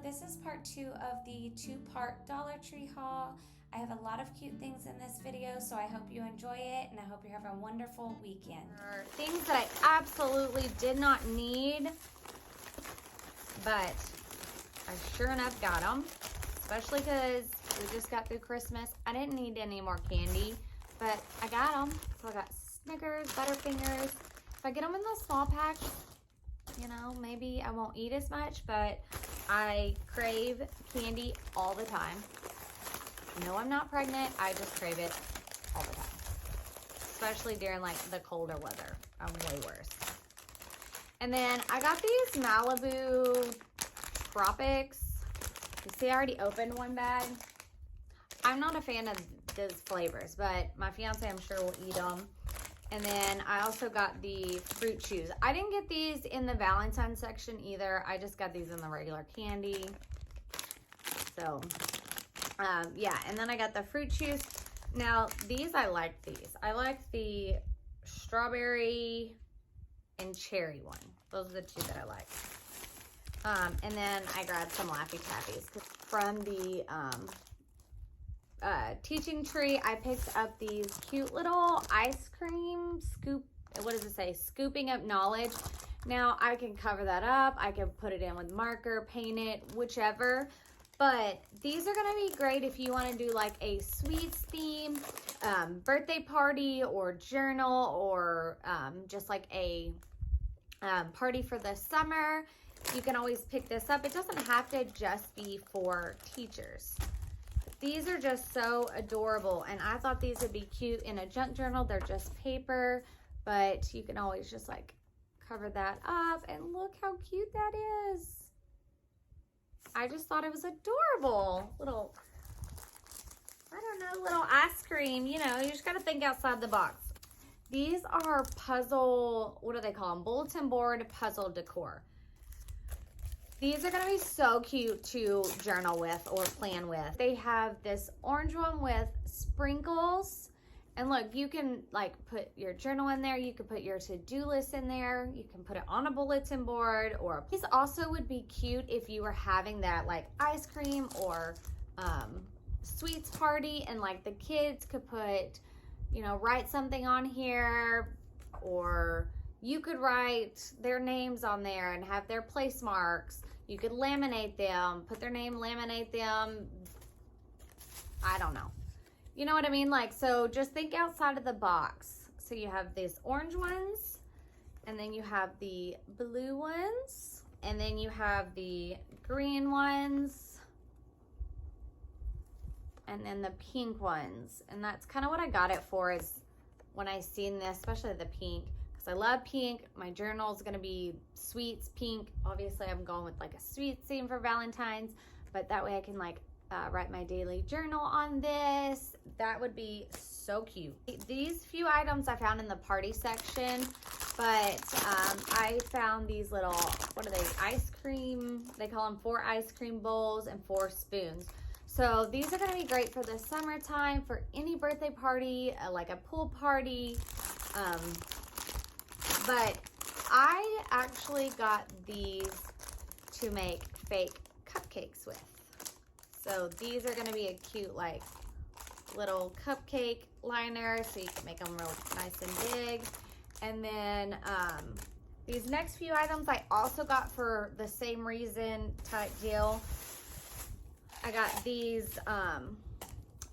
this is part 2 of the 2-part Dollar Tree haul. I have a lot of cute things in this video, so I hope you enjoy it, and I hope you have a wonderful weekend. Things that I absolutely did not need, but I sure enough got them, especially because we just got through Christmas. I didn't need any more candy, but I got them. So I got Snickers, Butterfingers. If I get them in those small packs, you know, maybe I won't eat as much, but I crave candy all the time. No, I'm not pregnant. I just crave it all the time, especially during like the colder weather. I'm way worse. And then I got these Malibu Tropics. You see, I already opened one bag. I'm not a fan of those flavors, but my fiance, I'm sure, will eat them. And then I also got the fruit chews. I didn't get these in the Valentine's section either. I just got these in the regular candy. So, yeah. And then I got the fruit chews. Now, these, I like these. I like the strawberry and cherry one. Those are the two that I like. And then I grabbed some Laffy Taffies from the teaching tree. I picked up these cute little ice cream scoop. What does it say? Scooping up knowledge. Now I can cover that up. I can put it in with marker, paint it, whichever. But these are gonna be great if you want to do like a sweets theme, birthday party, or journal, or just like a party for the summer. You can always pick this up. It doesn't have to just be for teachers. These are just so adorable, and I thought these would be cute in a junk journal. They're just paper, but you can always just like cover that up, and look how cute that is. I just thought it was adorable. Little, I don't know, little ice cream. You know, you just got to think outside the box. These are puzzle, what do they call them? Bulletin board puzzle decor. These are going to be so cute to journal with or plan with. They have this orange one with sprinkles. And look, you can like put your journal in there. You can put your to-do list in there. You can put it on a bulletin board. Or these also would be cute if you were having that like ice cream or sweets party, and like the kids could put, you know, write something on here, or you could write their names on there and have their place marks. You could laminate them, put their name, laminate them. I don't know. You know what I mean? Like, so just think outside of the box. So you have these orange ones, and then you have the blue ones, and then you have the green ones, and then the pink ones. And that's kind of what I got it for, is when I seen this, especially the pink. I love pink. My journal is going to be sweets pink. Obviously, I'm going with like a sweet theme for Valentine's, but that way I can like write my daily journal on this. That would be so cute. These few items I found in the party section, but I found these little, what are they, ice cream, they call them 4 ice cream bowls and 4 spoons. So these are going to be great for the summertime, for any birthday party, like a pool party. But I actually got these to make fake cupcakes with. So these are going to be a cute like little cupcake liner, so you can make them real nice and big. And then these next few items I also got for the same reason type deal. I got these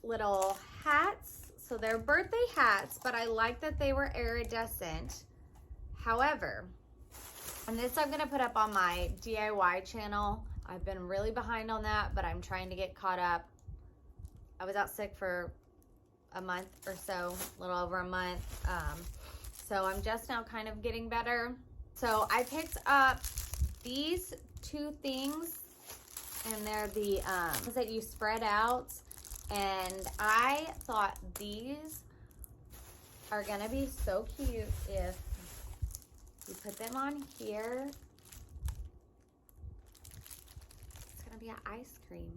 little hats. So they're birthday hats, but I like that they were iridescent. However, and this I'm going to put up on my DIY channel. I've been really behind on that, but I'm trying to get caught up. I was out sick for a month or so, a little over a month. So I'm just now kind of getting better. So I picked up these 2 things, and they're the ones that you spread out. And I thought these are going to be so cute if you put them on here. It's gonna be an ice cream.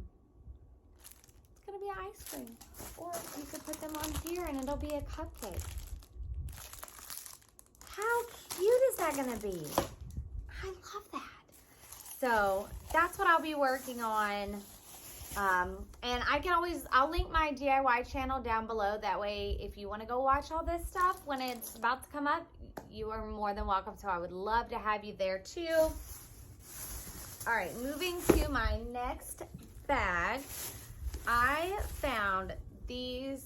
It's gonna be an ice cream. Or you could put them on here and it'll be a cupcake. How cute is that gonna be? I love that. So that's what I'll be working on. And I'll link my DIY channel down below. That way, if you want to go watch all this stuff when it's about to come up, you are more than welcome. So I would love to have you there too. All right, moving to my next bag. I found these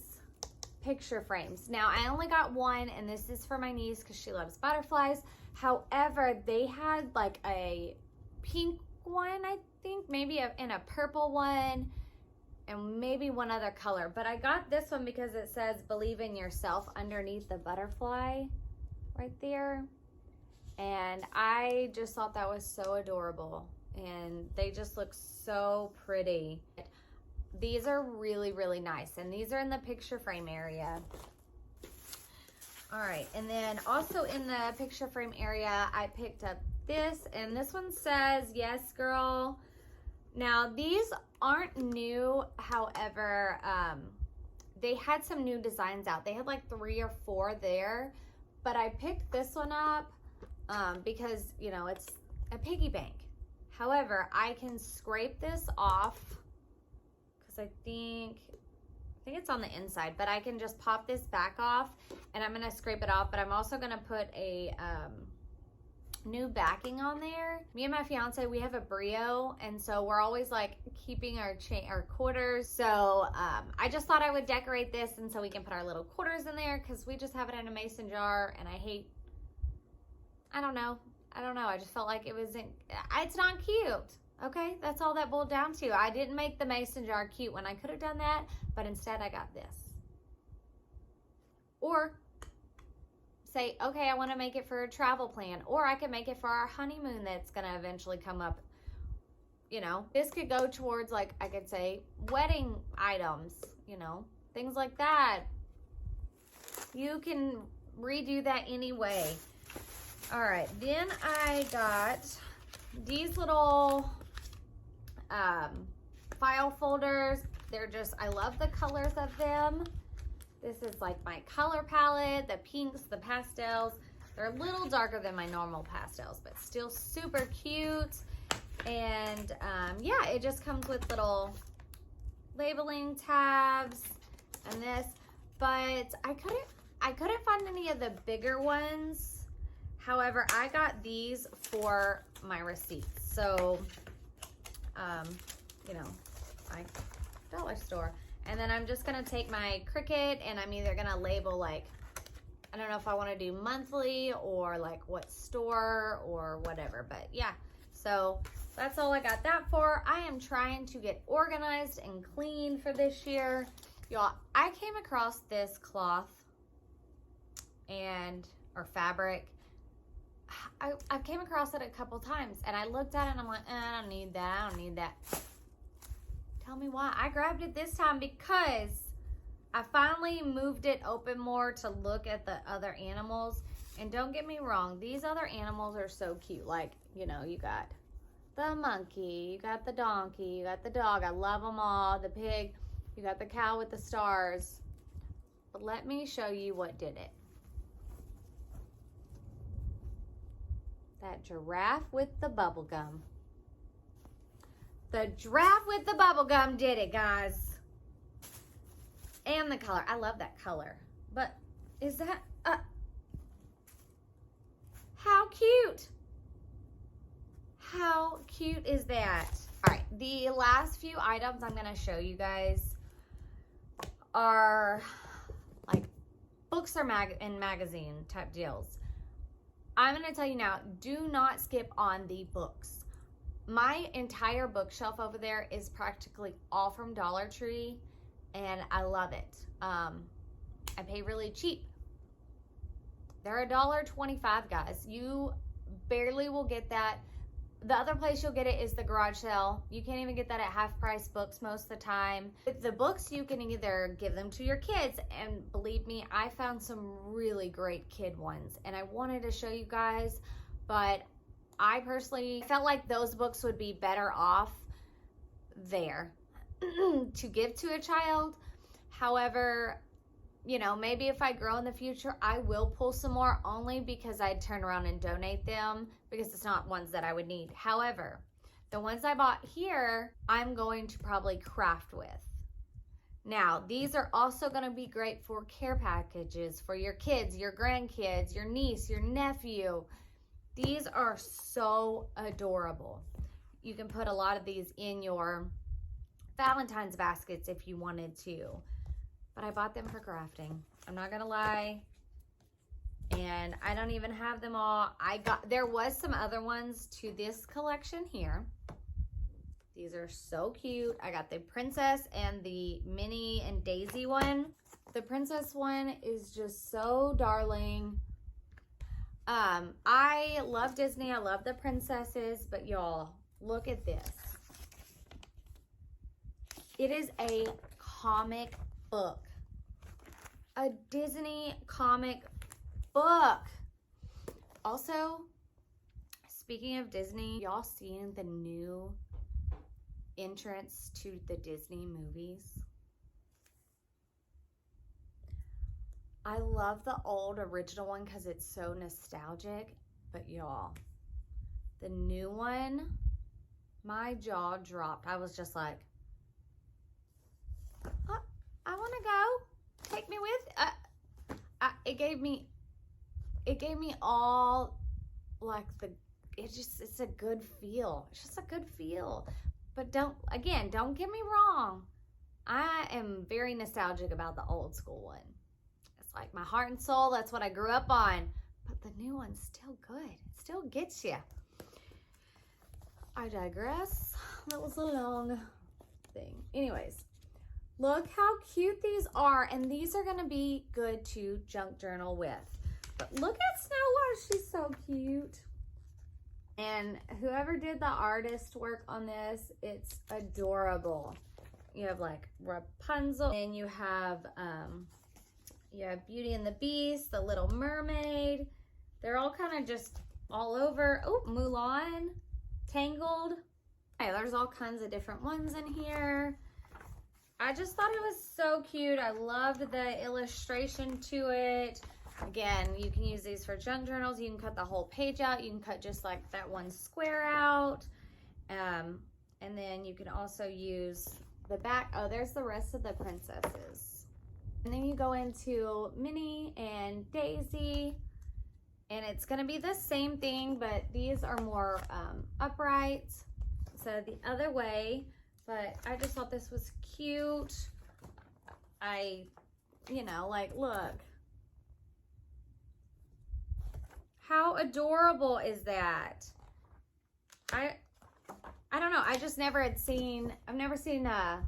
picture frames. Now, I only got one, and this is for my niece because she loves butterflies. However, they had like a pink one, I think, maybe in a purple one, and maybe one other color. But I got this one because it says believe in yourself underneath the butterfly right there. And I just thought that was so adorable. And they just look so pretty. These are really, really nice. And these are in the picture frame area. All right, and then also in the picture frame area, I picked up this, and this one says, yes, girl. Now, these aren't new. However, they had some new designs out. They had like 3 or 4 there, but I picked this one up because, you know, it's a piggy bank. However, I can scrape this off because I think it's on the inside, but I can just pop this back off, and I'm going to scrape it off, but I'm also going to put a new backing on there. Me and my fiance, we have a Brio, and so we're always like keeping our quarters. So I just thought I would decorate this, and so we can put our little quarters in there, because we just have it in a mason jar, and I don't know. I just felt like it's not cute. Okay, that's all that boiled down to. I didn't make the mason jar cute when I could have done that, but instead I got this. Or say, okay, I want to make it for a travel plan, or I could make it for our honeymoon that's going to eventually come up. You know, this could go towards, like, I could say wedding items, you know, things like that. You can redo that anyway. All right, then I got these little file folders. I love the colors of them. This is like my color palette, the pinks, the pastels. They're a little darker than my normal pastels, but still super cute. And yeah, it just comes with little labeling tabs and this, but I couldn't find any of the bigger ones. However, I got these for my receipts. So, you know, my dollar store. And then I'm just going to take my Cricut, and I'm either going to label, like, I don't know if I want to do monthly or like what store or whatever. But yeah, so that's all I got that for. I am trying to get organized and clean for this year. Y'all, I came across this cloth or fabric. I came across it a couple times, and I looked at it and I'm like, I don't need that. Tell me why. I grabbed it this time because I finally moved it open more to look at the other animals. And don't get me wrong, these other animals are so cute. Like, you know, you got the monkey, you got the donkey, you got the dog. I love them all. The pig, you got the cow with the stars. But let me show you what did it. That giraffe with the bubble gum. The giraffe with the bubble gum did it, guys. And the color. I love that color. But is that... how cute. How cute is that? All right. The last few items I'm going to show you guys are like books or magazine type deals. I'm going to tell you now, do not skip on the books. My entire bookshelf over there is practically all from Dollar Tree, and I love it. I pay really cheap. They're $1.25, guys. You barely will get that. The other place you'll get it is the garage sale. You can't even get that at half price books most of the time. With the books, you can either give them to your kids, and believe me, I found some really great kid ones, and I wanted to show you guys, but I personally felt like those books would be better off there to give to a child. However, you know, maybe if I grow in the future, I will pull some more, only because I'd turn around and donate them, because it's not ones that I would need. However, The ones I bought here, I'm going to probably craft with. Now, these are also going to be great for care packages for your kids, your grandkids, your niece, your nephew. These are so adorable. You can put a lot of these in your Valentine's baskets if you wanted to. But I bought them for crafting. I'm not going to lie. And I don't even have them all. There was some other ones to this collection here. These are so cute. I got the princess and the Minnie and Daisy one. The princess one is just so darling. I love Disney. I love the princesses, but y'all, look at this. It is a comic book. A Disney comic book. Also, speaking of Disney, y'all seen the new entrance to the Disney movies? I love the old original one because it's so nostalgic, but y'all, the new one, my jaw dropped. I was just like, I want to go. Take me with. It gave me all like it's a good feel. It's just a good feel. But don't get me wrong. I am very nostalgic about the old school one. It's like my heart and soul. That's what I grew up on. But the new one's still good. It still gets you. I digress. That was a long thing. Anyways, look how cute these are. And these are going to be good to junk journal with. But look at Snow White. She's so cute. And whoever did the artist work on this, it's adorable. You have like Rapunzel, and you have Beauty and the Beast, the Little Mermaid. They're all kind of just all over. Oh, Mulan, Tangled. Okay, there's all kinds of different ones in here. I just thought it was so cute. I loved the illustration to it. Again, you can use these for junk journals. You can cut the whole page out. You can cut just like that one square out. And then you can also use the back. Oh, there's the rest of the princesses. And then you go into Minnie and Daisy. And it's going to be the same thing, but these are more upright. So the other way. But I just thought this was cute. Look. How adorable is that? I don't know. I just never had seen, I've never seen a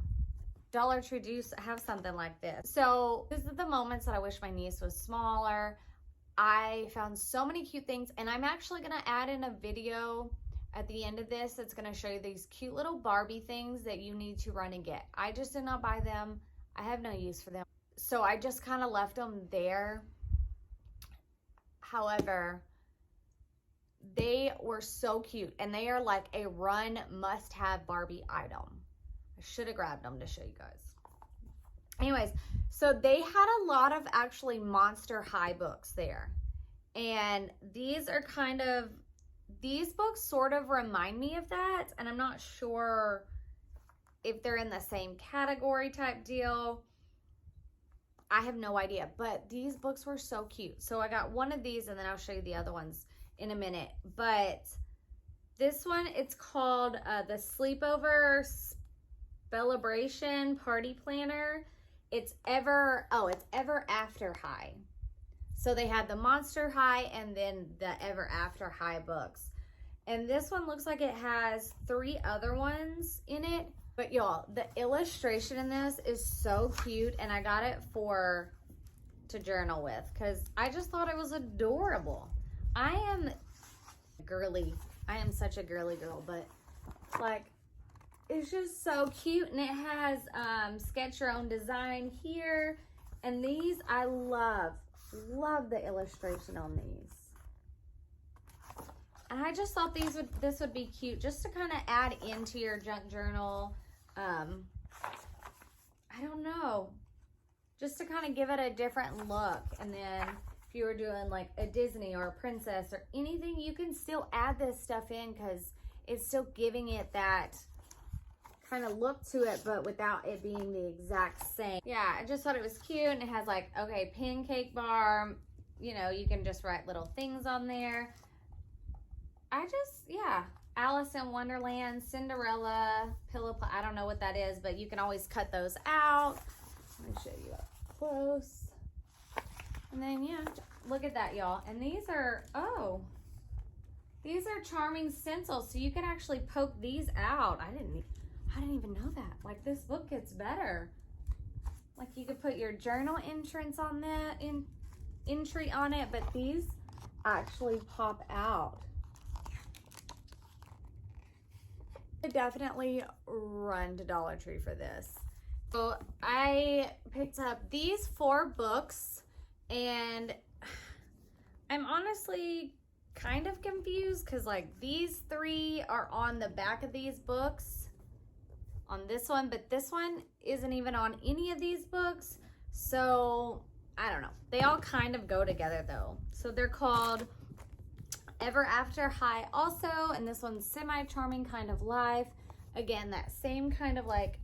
Dollar Tree have something like this. So this is the moments that I wish my niece was smaller. I found so many cute things, and I'm actually going to add in a video at the end of this that's going to show you these cute little Barbie things that you need to run and get. I just did not buy them. I have no use for them. So I just kind of left them there. However, they were so cute, and they are like a run must-have Barbie item. I should have grabbed them to show you guys. Anyways, so they had a lot of actually Monster High books there. And these are these books sort of remind me of that, and I'm not sure if they're in the same category type deal. I have no idea, but these books were so cute. So I got one of these, and then I'll show you the other ones in a minute. But this one, it's called the Sleepover Celebration Party Planner. It's ever after high. So they had the Monster High and then the Ever After High books. And this one looks like it has 3 other ones in it. But y'all, the illustration in this is so cute, and I got it to journal with because I just thought it was adorable. I am girly. I am such a girly girl, but like, it's just so cute. And it has sketch your own design here. And these, I love the illustration on these. And I just thought this would be cute just to kind of add into your junk journal. I don't know, just to kind of give it a different look. And then if you were doing like a Disney or a princess or anything, you can still add this stuff in because it's still giving it that kind of look to it, but without it being the exact same. Yeah, I just thought it was cute, and it has like, okay, pancake bar, you know, you can just write little things on there. Yeah, Alice in Wonderland, Cinderella, Pillow, I don't know what that is, but you can always cut those out. Let me show you up close. And then, yeah, look at that, y'all. And these are, oh, these are charming stencils, so you can actually poke these out. I didn't even know that. Like, this book gets better. Like, you could put your journal entrance on that, entry on it, but these actually pop out. I definitely run to Dollar Tree for this. So I picked up these 4 books, and I'm honestly kind of confused because like these 3 are on the back of these books on this one, but this one isn't even on any of these books. So I don't know. They all kind of go together though. So they're called Ever After High also, and this one's Semi-Charming Kind of Life. Again, that same kind of like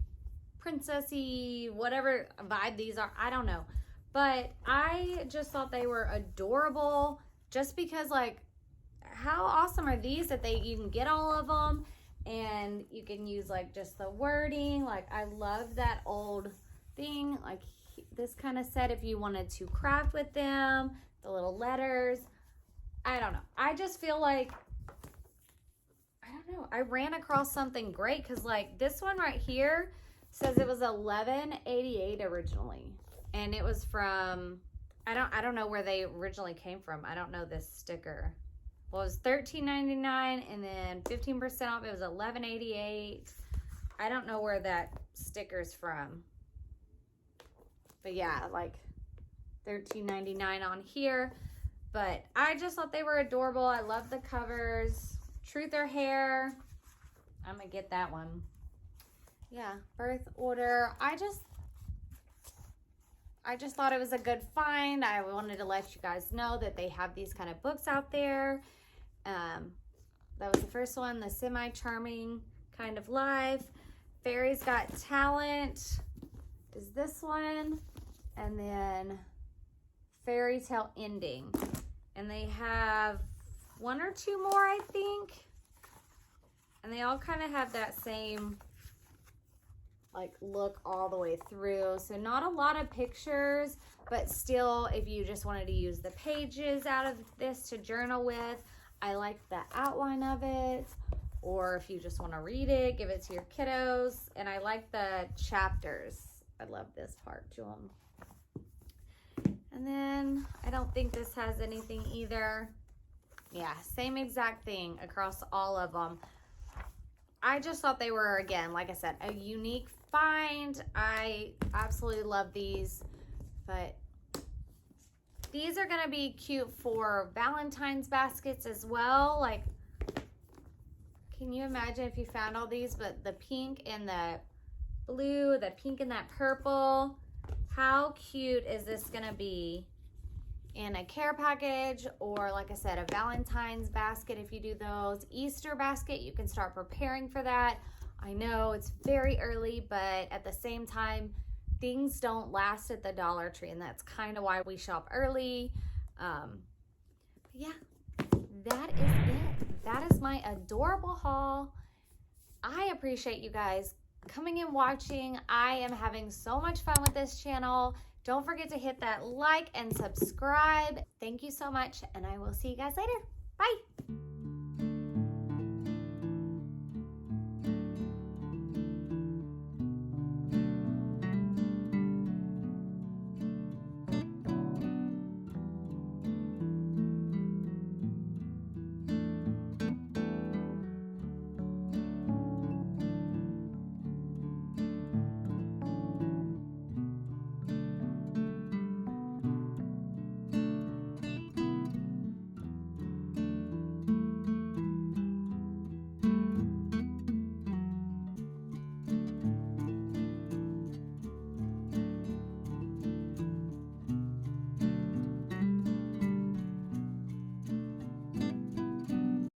princessy, whatever vibe these are, I don't know. But I just thought they were adorable just because, like, how awesome are these that you can get all of them and you can use like just the wording. Like, I love that old thing, like this kind of set if you wanted to craft with them, the little letters. I don't know. I just feel like, I don't know. I ran across something great because like this one right here says it was $11.88 originally. And it was from, I don't know where they originally came from. I don't know this sticker. Well, it was $13.99 and then 15% off. It was $11.88. I don't know where that sticker's from. But yeah, like $13.99 on here. But I just thought they were adorable. I love the covers. Truth or Hair. I'm going to get that one. Yeah, Birth Order. I just thought it was a good find. I wanted to let you guys know that they have these kind of books out there. That was the first one, The Semi-Charming Kind of Life. Fairy's Got Talent is this one. And then Fairy Tale Ending. And they have 1 or 2 more, I think. And they all kind of have that same like look all the way through. So not a lot of pictures, but still, if you just wanted to use the pages out of this to journal with, I like the outline of it. Or if you just want to read it, give it to your kiddos. And I like the chapters. I love this part to them. And then I don't think this has anything either. Yeah, same exact thing across all of them. I just thought they were, again, like I said, a unique find. I absolutely love these, but these are going to be cute for Valentine's baskets as well. Like, can you imagine if you found all these, but the pink and the blue, the pink and that purple? How cute is this going to be in a care package, or like I said, a Valentine's basket if you do those. Easter basket, you can start preparing for that. I know it's very early, but at the same time, things don't last at the Dollar Tree, and that's kind of why we shop early. Yeah, that is it. That is my adorable haul. I appreciate you guys coming and watching. I am having so much fun with this channel. Don't forget to hit that like and subscribe. Thank you so much, and I will see you guys later. Bye.